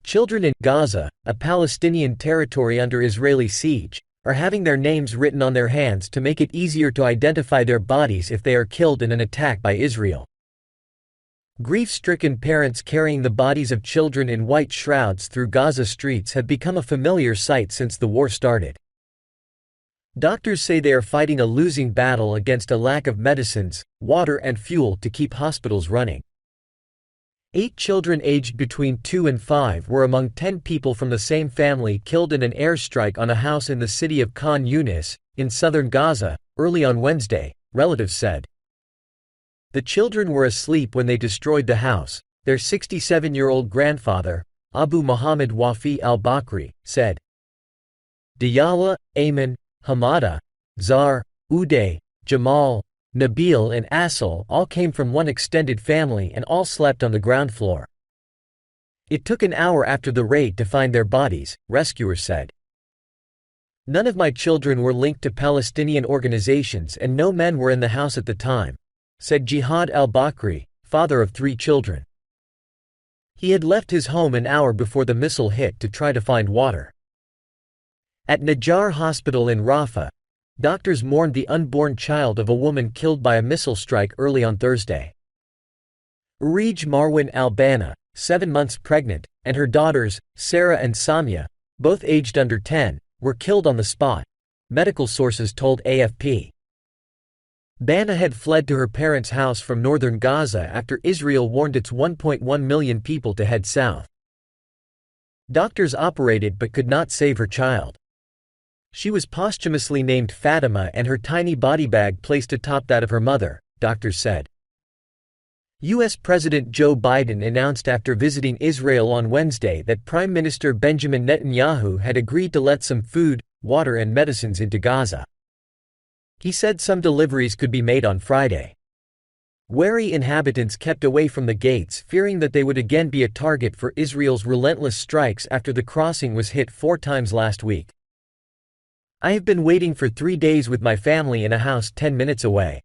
Children in Gaza, a Palestinian territory under Israeli siege, are having their names written on their hands to make it easier to identify their bodies if they are killed in an attack by Israel. Grief-stricken parents carrying the bodies of children in white shrouds through Gaza streets have become a familiar sight since the war started. Doctors say they are fighting a losing battle against a lack of medicines, water and fuel to keep hospitals running. 8 children aged between 2 and 5 were among 10 people from the same family killed in an airstrike on a house in the city of Khan Yunis, in southern Gaza, early on Wednesday, relatives said. The children were asleep when they destroyed the house, their 67-year-old grandfather, Abu Muhammad Wafi al-Bakri, said. Diyala, Ayman, Hamada, Zar, Uday, Jamal, Nabil and Asal all came from one extended family and all slept on the ground floor. It took an hour after the raid to find their bodies, rescuers said. None of my children were linked to Palestinian organizations and no men were in the house at the time, said Jihad al-Bakri, father of 3 children. He had left his home an hour before the missile hit to try to find water. At Najjar Hospital in Rafah, doctors mourned the unborn child of a woman killed by a missile strike early on Thursday. Urij Marwan al-Banna, 7 months pregnant, and her daughters, Sarah and Samia, both aged under 10, were killed on the spot, medical sources told AFP. Banna had fled to her parents' house from northern Gaza after Israel warned its 1.1 million people to head south. Doctors operated but could not save her child. She was posthumously named Fatima and her tiny body bag placed atop that of her mother, doctors said. U.S. President Joe Biden announced after visiting Israel on Wednesday that Prime Minister Benjamin Netanyahu had agreed to let some food, water and medicines into Gaza. He said some deliveries could be made on Friday. Wary inhabitants kept away from the gates fearing that they would again be a target for Israel's relentless strikes after the crossing was hit 4 times last week. I have been waiting for 3 days with my family in a house 10 minutes away.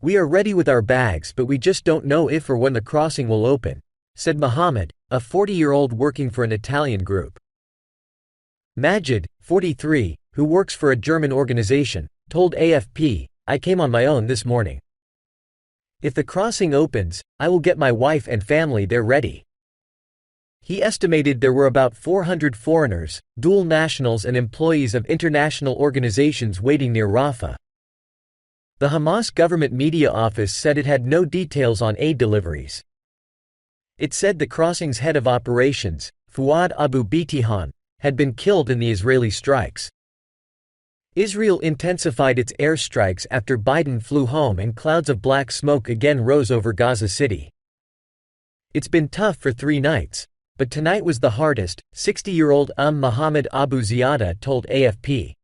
We are ready with our bags but we just don't know if or when the crossing will open, said Muhammad, a 40-year-old working for an Italian group. Majid, 43, who works for a German organization, told AFP, I came on my own this morning. If the crossing opens, I will get my wife and family there ready. He estimated there were about 400 foreigners, dual nationals and employees of international organizations waiting near Rafah. The Hamas government media office said it had no details on aid deliveries. It said the crossing's head of operations, Fuad Abu Bitihan, had been killed in the Israeli strikes. Israel intensified its airstrikes after Biden flew home and clouds of black smoke again rose over Gaza City. It's been tough for 3 nights, but tonight was the hardest, 60-year-old Muhammad Abu Ziyada told AFP.